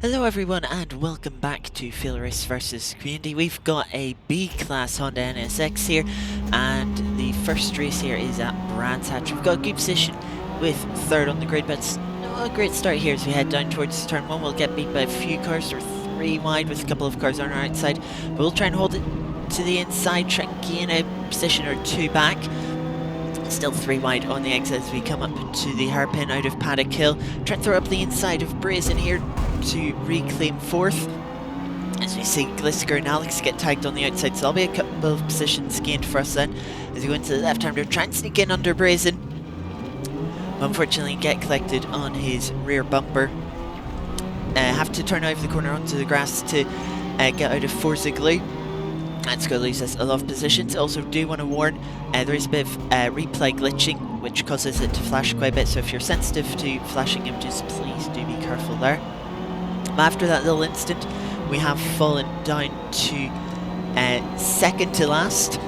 Hello everyone and welcome back to FailRace versus Community. We've got a B-Class Honda NSX here, and the first race here is at Brands Hatch. We've got a good position with third on the grid, but it's not a great start here as we head down towards turn 1. We'll get beat by a few cars, or 3 wide with a couple of cars on our outside, but we'll try and hold it to the inside, try and gain a position or 2 back. Still 3 wide on the exit as we come up to the hairpin out of Paddock Hill. Try and throw up the inside of Brazen here to reclaim 4th. As we see Glisker and Alex get tagged on the outside, so there'll be a couple of positions gained for us then. As we go into the left-hander, try and sneak in under Brazen. Unfortunately get collected on his rear bumper. Have to turn over the corner onto the grass to get out of Forza Glue. That's going to lose us a lot of positions. Also do want to warn, there is a bit of replay glitching, which causes it to flash quite a bit, so if you're sensitive to flashing images, please do be careful there. After that little instant, we have fallen down to second to last,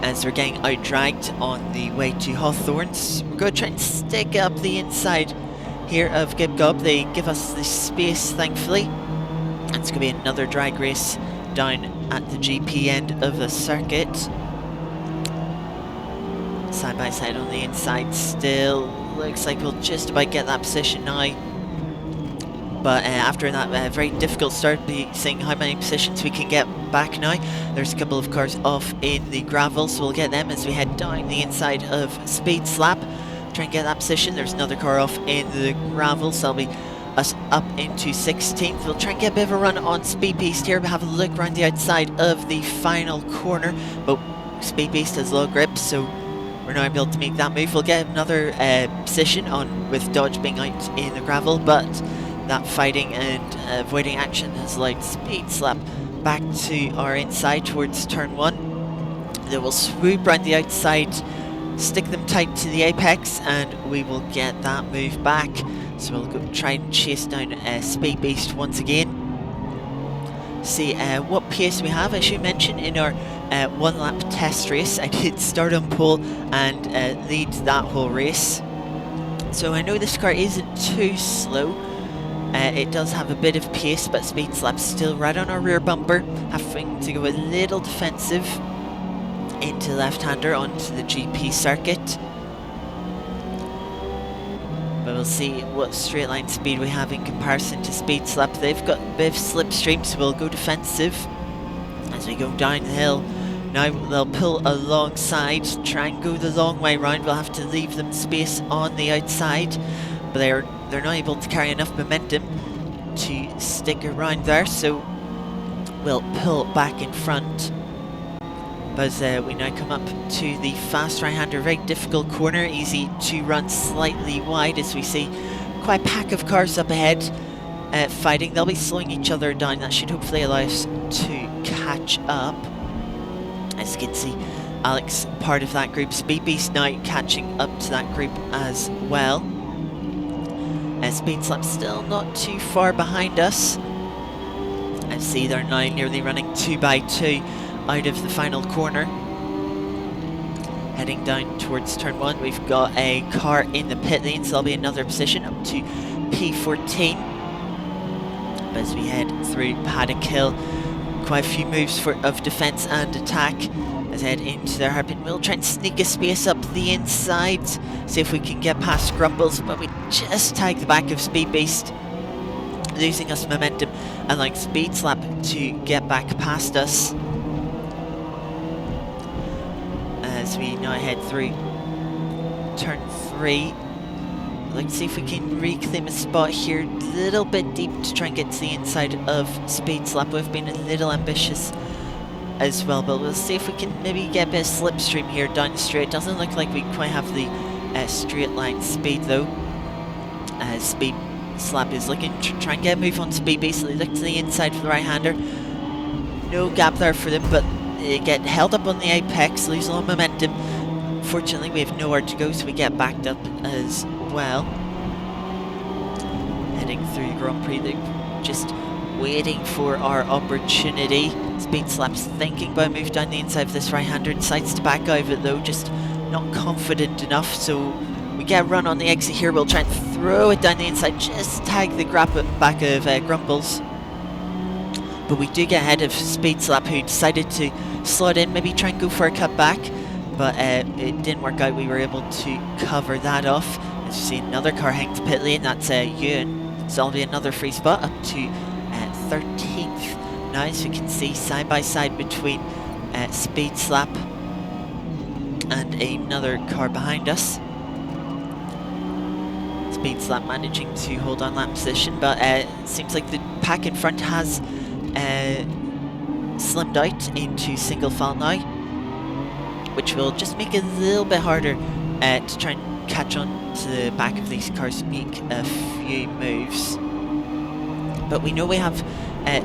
as we're getting out-dragged on the way to Hawthorns. We're going to try and stick up the inside here of Gib Gob. They give us the space, thankfully. It's going to be another drag race down at the GP end of the circuit. Side by side on the inside still. Looks like we'll just about get that position now. But after that very difficult start, be seeing how many positions we can get back now. There's a couple of cars off in the gravel, so we'll get them as we head down the inside of Speed Slap. Try and get that position. There's another car off in the gravel, so that'll be us up into 16th. We'll try and get a bit of a run on Speed Beast here. We'll have a look around the outside of the final corner, but Speed Beast has low grip, so we're not able to make that move. We'll get another position on with Dodge being out in the gravel, but that fighting and avoiding action has allowed Speed Slap back to our inside towards turn 1. They will swoop around the outside, stick them tight to the apex, and we will get that move back. So we'll go try and chase down Speed Beast once again. See what pace we have. I should mention in our 1 lap test race, I did start on pole and lead that whole race. So I know this car isn't too slow. It does have a bit of pace, but Speed Slap's still right on our rear bumper, having to go a little defensive into left-hander onto the GP circuit. But we'll see what straight line speed we have in comparison to Speed Slap. They've got a bit of slipstream, so we'll go defensive as we go down the hill. Now they'll pull alongside, try and go the long way round. We'll have to leave them space on the outside, but they're not able to carry enough momentum to stick around there, so we'll pull back in front. But we now come up to the fast right-hander, very difficult corner, easy to run slightly wide as we see quite a pack of cars up ahead fighting. They'll be slowing each other down. That should hopefully allow us to catch up. As you can see, Alex part of that group. Speed Beast now catching up to that group as well. Speed Slap still not too far behind us. I see they're now nearly running 2 by 2 out of the final corner. Heading down towards turn 1, we've got a car in the pit lane, so there'll be another position up to P14. But as we head through Paddock Hill, quite a few moves of defence and attack as we head into their hairpin. We'll try and sneak a space up the inside, see if we can get past Grumbles, but we just tag the back of Speed Beast, losing us momentum, and like Speed Slap to get back past us. As we now head through turn 3, let's see if we can reclaim a spot here, a little bit deep to try and get to the inside of Speed Slap. We've been a little ambitious as well, but we'll see if we can maybe get a bit of slipstream here down the straight. Doesn't look like we quite have the straight line speed though. Speed Slap is looking to try and get a move on Speed Beast. They look to the inside for the right-hander. No gap there for them, but they get held up on the apex, lose a lot of momentum. Fortunately, we have nowhere to go, so we get backed up as well. Heading through the Grand Prix, they're just waiting for our opportunity. Speed Slap's thinking about a move down the inside of this right-hander, decides to back out of it though, just not confident enough, so We get a run on the exit here. We'll try and throw it down the inside, just tag the back of Grumbles. But we do get ahead of Speed Slap, who decided to slot in, maybe try and go for a cutback. But it didn't work out. We were able to cover that off. As you see, another car heading to pit lane. That's Ewan. So that'll be another free spot up to 13th. Now, as you can see, side by side between Speed Slap and another car behind us. Speed Slap managing to hold on that position, but it seems like the pack in front has slimmed out into single file now, which will just make it a little bit harder to try and catch on to the back of these cars, make a few moves. But we know we have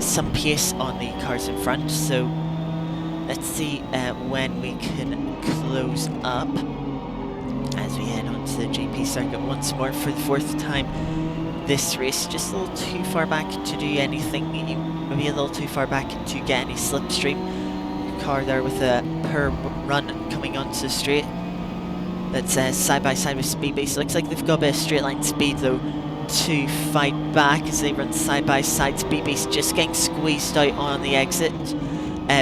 some pace on the cars in front, so let's see when we can close up as we head onto the GP circuit once more for the 4th time this race. Just a little too far back to do anything, maybe a little too far back to get any slipstream. Car there with a per run coming onto the straight. That's side by side with Speed Base. Looks like they've got a bit of straight line speed though to fight back as they run side by side. Speed Base just getting squeezed out on the exit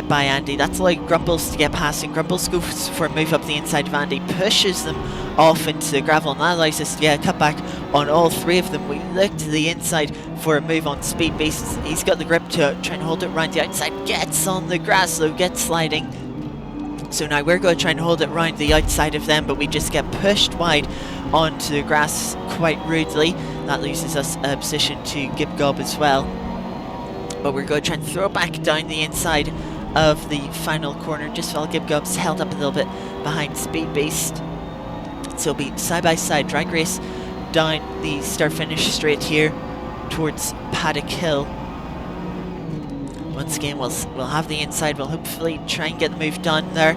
by Andy. That's allowed Grumbles to get past, and Grumbles goes for a move up the inside of Andy, pushes them off into the gravel, and that allows us to get a cutback on all 3 of them. We look to the inside for a move on Speed Base. He's got the grip to try and hold it around the outside, gets on the grass though, gets sliding. So now we're going to try and hold it round the outside of them, but we just get pushed wide onto the grass quite rudely. That loses us a position to Gib Gob as well. But we're going to try and throw back down the inside of the final corner, just while Gib Gob's held up a little bit behind Speed Base. So it'll be side by side drag race down the start finish straight here towards Paddock Hill. Once again, we'll have the inside. We'll hopefully try and get the move done there,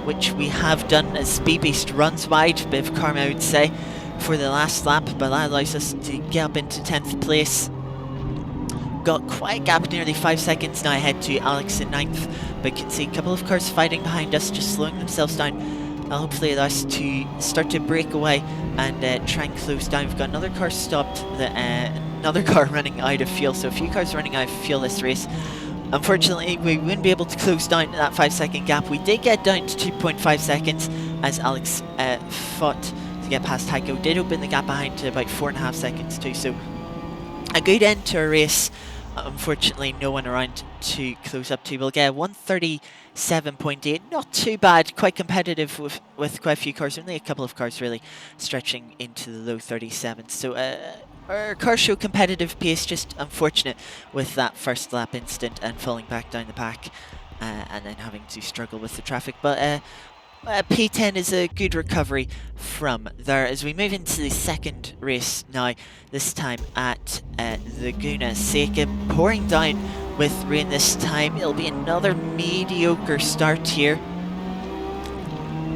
which we have done as Speed Beast runs wide. A bit of karma, I would say, for the last lap, but that allows us to get up into 10th place. Got quite a gap, nearly 5 seconds now ahead to Alex in 9th, but you can see a couple of cars fighting behind us, just slowing themselves down. That'll hopefully allow us to start to break away and try and close down. We've got another car stopped, another car running out of fuel, so a few cars running out of fuel this race. Unfortunately, we wouldn't be able to close down that 5-second gap. We did get down to 2.5 seconds as Alex fought to get past Tycho. Did open the gap behind to about 4.5 seconds too, so a good end to a race. Unfortunately, no one around to close up to. We'll get 137.8, not too bad, quite competitive with quite a few cars, only a couple of cars really stretching into the low 37s. So our cars show competitive pace, just unfortunate with that first lap incident and falling back down the pack and then having to struggle with the traffic. But P10 is a good recovery from there as we move into the second race now, this time at Laguna Seca. Pouring down with rain this time. It'll be another mediocre start here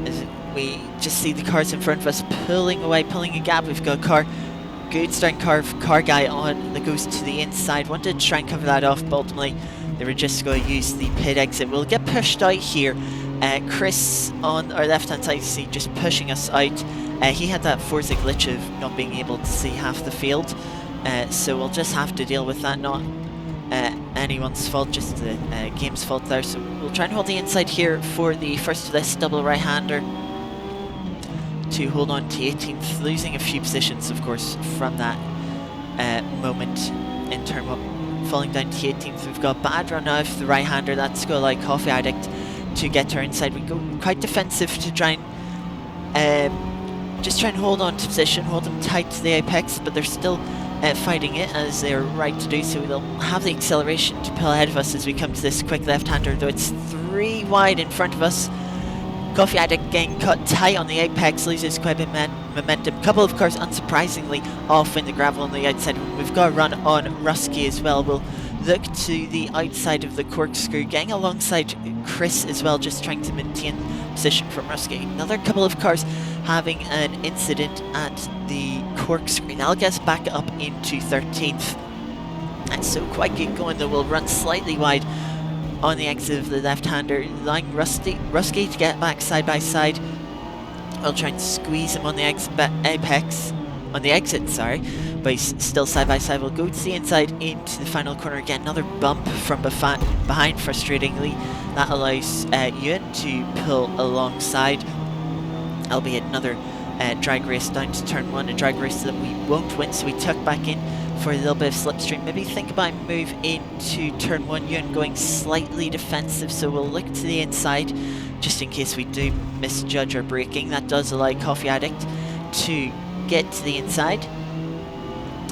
as we just see the cars in front of us pulling away, pulling a gap. We've got a car, good starting car guy on that goes to the inside. Wanted to try and cover that off, but ultimately they were just going to use the pit exit. We'll get pushed out here. Chris on our left hand side, you see, just pushing us out. He had that Forza glitch of not being able to see half the field, so we'll just have to deal with that. Not anyone's fault, just the game's fault there. So we'll try and hold the inside here for the first of this double right-hander to hold on to 18th, losing a few positions of course from that moment in term of falling down to 18th. We've got a bad run out of the right-hander. That's got like Coffee Addict to get to our inside. We go quite defensive to try and just try and hold on to position, hold them tight to the apex, but they're still fighting it as they're right to do so. They'll have the acceleration to pull ahead of us as we come to this quick left-hander, though it's 3 wide in front of us. Coffee Addict getting cut tight on the apex, loses quite a bit of momentum. A couple of cars unsurprisingly off in the gravel on the outside. We've got a run on Rusky as well. We'll look to the outside of the corkscrew, getting alongside Chris as well, just trying to maintain position from Rusky. Another couple of cars having an incident at the corkscrew. That'll get us back up into 13th. And so quite good going though. We'll run slightly wide on the exit of the left-hander, allowing Rusky to get back side by side I'll try and squeeze him on the apex, on the exit, sorry, but he's still side by side. We'll go to the inside into the final corner again. Another bump from behind, frustratingly. That allows Ewan to pull alongside, albeit another drag race down to turn 1, a drag race that we won't win, so we tuck back in for a little bit of slipstream. Maybe think about move into turn 1, Ewan going slightly defensive, so we'll look to the inside just in case we do misjudge our braking. That does allow Coffee Addict to get to the inside,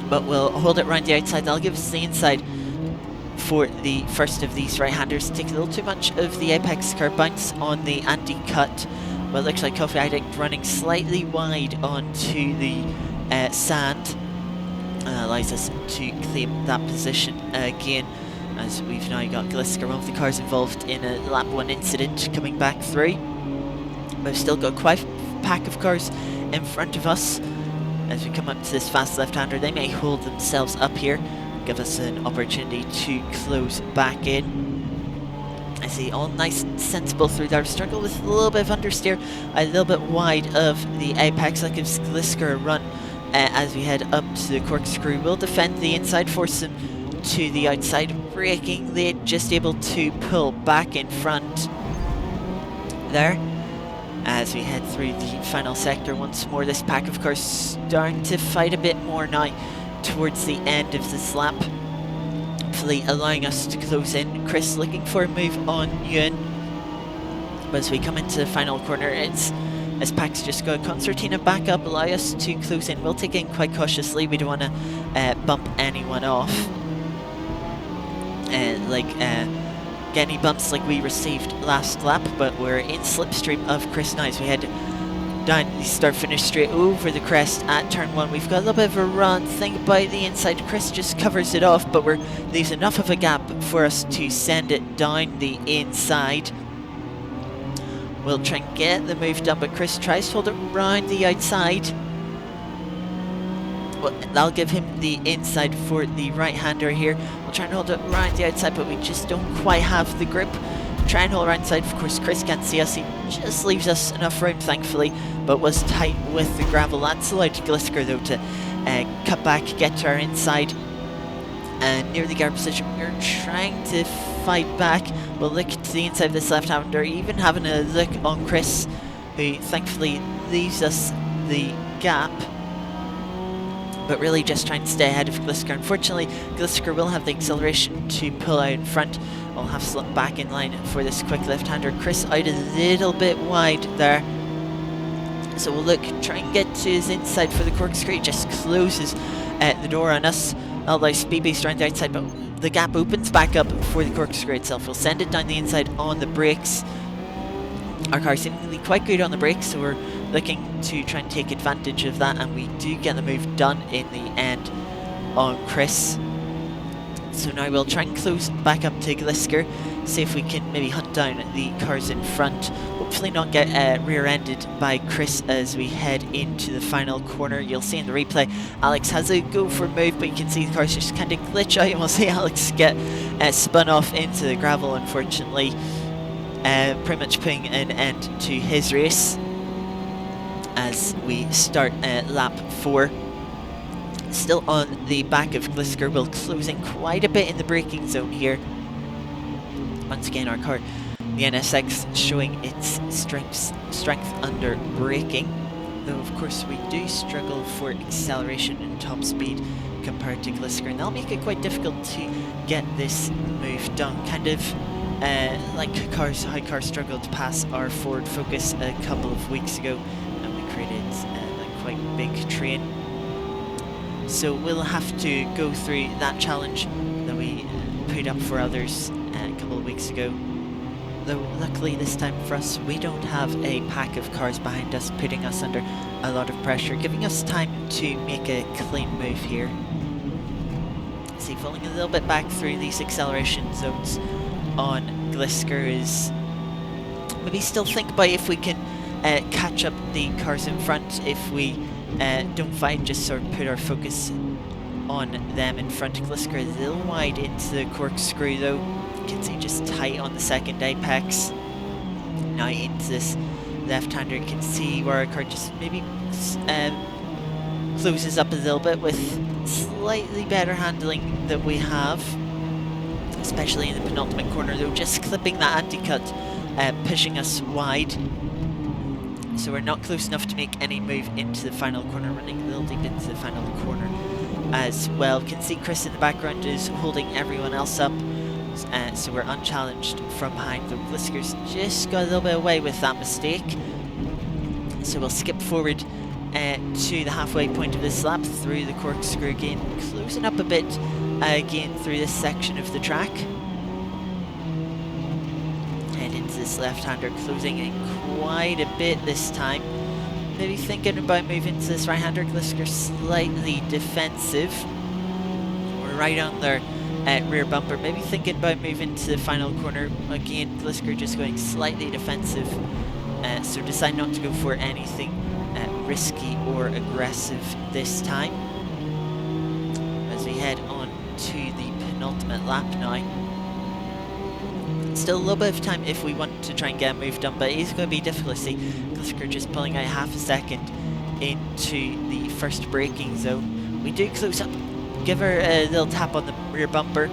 but we'll hold it around the outside. That'll give us the inside for the first of these right-handers. Take a little too much of the apex curb bounce on the anti-cut. Well, it looks like Coffee Addict running slightly wide onto the sand. Allows us to claim that position again, as we've now got Glisker, one of the cars involved in a lap 1 incident, coming back through. We've still got quite a pack of cars in front of us. As we come up to this fast left-hander, they may hold themselves up here, give us an opportunity to close back in. I see all nice and sensible through there. Struggle with a little bit of understeer, a little bit wide of the apex. That gives Glisker a run as we head up to the corkscrew. We'll defend the inside, force him to the outside, braking late, just able to pull back in front there. As we head through the final sector once more, this pack of cars starting to fight a bit more now towards the end of this lap, hopefully allowing us to close in. Chris looking for a move on Ewan, but as we come into the final corner, it's as packs just go concertina back up, allow us to close in. We'll take in quite cautiously, we don't want to bump anyone off, get any bumps like we received last lap, but we're in slipstream of Chris now. We head down the start-finish straight over the crest at turn 1. We've got a little bit of a run, think about the inside. Chris just covers it off, but leaves enough of a gap for us to send it down the inside. We'll try and get the move done, but Chris tries to hold it round the outside. Well, that'll give him the inside for the right-hander here. We'll try and hold it around the outside, but we just don't quite have the grip. Try and hold around inside. Of course, Chris can't see us. He just leaves us enough room, thankfully, but was tight with the gravel. That's allowed Glisker, though, to cut back, get to our inside, and near the guard position. We're trying to fight back. We'll look to the inside of this left-hander, even having a look on Chris, who thankfully leaves us the gap, but really just trying to stay ahead of Glisker. Unfortunately, Glisker will have the acceleration to pull out in front. We'll have to slip back in line for this quick left-hander. Chris out a little bit wide there, so we'll look, try and get to his inside for the corkscrew. He just closes the door on us. Although speed base around the outside, but the gap opens back up for the corkscrew itself. We'll send it down the inside on the brakes. Our car seemingly quite good on the brakes, so we're looking to try and take advantage of that, and we do get the move done in the end on Chris. So now we'll try and close back up to Glisker, see if we can maybe hunt down the cars in front. Hopefully not get rear-ended by Chris as we head into the final corner. You'll see in the replay, Alex has a go for a move, but you can see the cars just kind of glitch out, and we'll see Alex get spun off into the gravel, unfortunately. Pretty much putting an end to his race as we start lap 4. Still on the back of Glisker, we'll close in quite a bit in the braking zone here. Once again, our car, the NSX, showing its strength under braking, though of course we do struggle for acceleration and top speed compared to Glisker, and that'll make it quite difficult to get this move done. Kind of like how cars struggled to pass our Ford Focus a couple of weeks ago, and we created a quite big train. So we'll have to go through that challenge that we put up for others a couple of weeks ago. Though luckily this time for us, we don't have a pack of cars behind us putting us under a lot of pressure, giving us time to make a clean move here. See, falling a little bit back through these acceleration zones on Glisker is maybe still think about if we can catch up the cars in front. If we don't fight, just sort of put our focus on them in front. Glisker a little wide into the corkscrew though. You can see just tight on the second apex. Now into this left-hander can see where our car just maybe closes up a little bit with slightly better handling that we have, especially in the penultimate corner though, just clipping that anti-cut, pushing us wide. So we're not close enough to make any move into the final corner, running a little deep into the final corner as well. Can see Chris in the background is holding everyone else up, so we're unchallenged from behind. The Glisker's just got a little bit away with that mistake. So we'll skip forward to the halfway point of this lap, through the corkscrew again, closing up a bit again through this section of the track. Head into this left-hander, closing in quite a bit this time. Maybe thinking about moving to this right-hander. Glisker slightly defensive. We're right on their rear bumper. Maybe thinking about moving to the final corner. Again, Glisker just going slightly defensive. So decide not to go for anything risky or aggressive this time. As we head on to the penultimate lap now. Still a little bit of time if we want to try and get a move done, but it is going to be difficult. See, Glisker just pulling out half a second into the first braking zone. We do close up, give her a little tap on the rear bumper.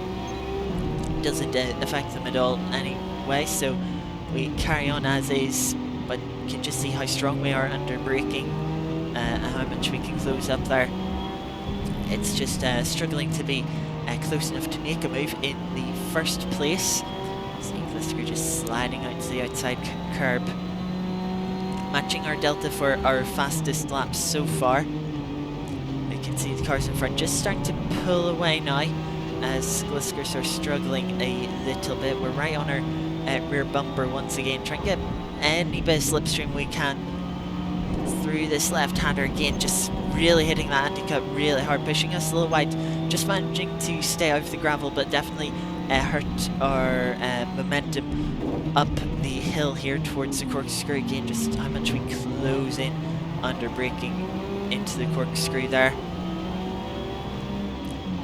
Doesn't affect them at all anyway, so we carry on as is, but you can just see how strong we are under braking, and how much we can close up there. It's just struggling to be close enough to make a move in the first place. Glisker just sliding out to the outside curb, matching our delta for our fastest laps so far. You can see the cars in front just starting to pull away now as Gliskers are struggling a little bit. We're right on our rear bumper once again, trying to get any bit of slipstream we can through this left-hander again, just really hitting that anti-cut really hard, pushing us a little wide, just managing to stay out of the gravel, but definitely hurt our momentum up the hill here towards the corkscrew again, just how much we close in under braking into the corkscrew there.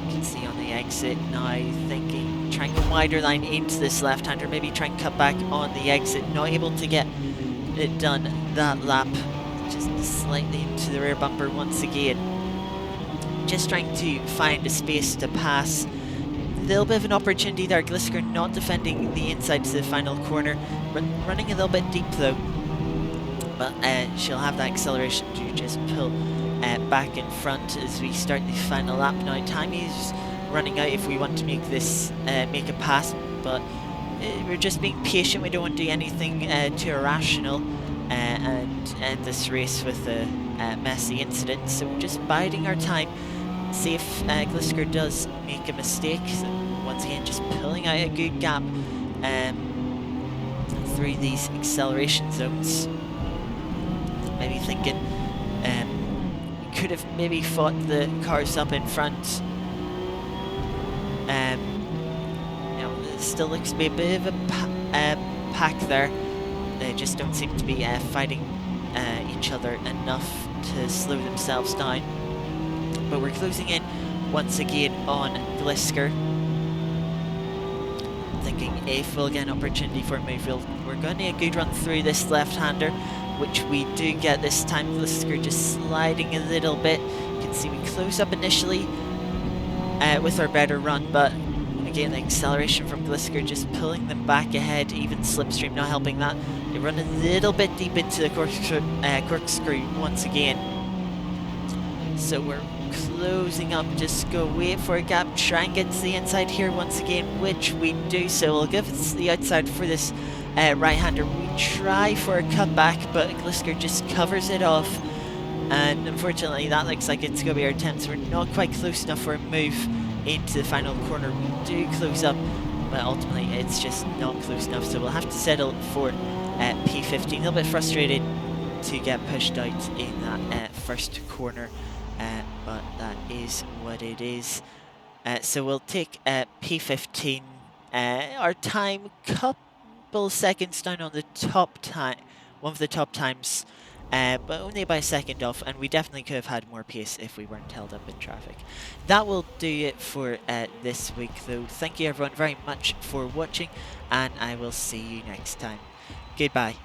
You can see on the exit now, thinking, trying to go wider line into this left-hander, maybe try and cut back on the exit, not able to get it done that lap, just slightly into the rear bumper once again. Just trying to find a space to pass. Little bit of an opportunity there. Glisker not defending the inside to the final corner, running a little bit deep though, but she'll have that acceleration to just pull back in front as we start the final lap now. Time is running out if we want to make this make a pass, but we're just being patient. We don't want to do anything too irrational and end this race with a messy incident, so we're just biding our time. See if Glisker does make a mistake. So once again, just pulling out a good gap through these acceleration zones. Maybe thinking we could have maybe fought the cars up in front. You know, it still looks to be a bit of a pack there. They just don't seem to be fighting each other enough to slow themselves down. But we're closing in once again on Glisker. Thinking if we'll get an opportunity for a move, we're going to get a good run through this left-hander, which we do get this time. Glisker just sliding a little bit. You can see we close up initially with our better run, but again the acceleration from Glisker just pulling them back ahead, even slipstream not helping that. They run a little bit deep into the corkscrew once again. So we're closing up, just go wait for a gap, try and get to the inside here once again, which we do. So we'll give us the outside for this right-hander. We try for a cutback, but Glisker just covers it off, and unfortunately that looks like it's going to be our attempt. So we're not quite close enough for a move into the final corner. We do close up, but ultimately it's just not close enough, so we'll have to settle for P15. A little bit frustrated to get pushed out in that first corner, but that is what it is. So we'll take P15. Our time, couple seconds down on the top time, one of the top times, but only by a second off, and we definitely could have had more pace if we weren't held up in traffic. That will do it for this week though. Thank you everyone very much for watching, and I will see you next time. Goodbye.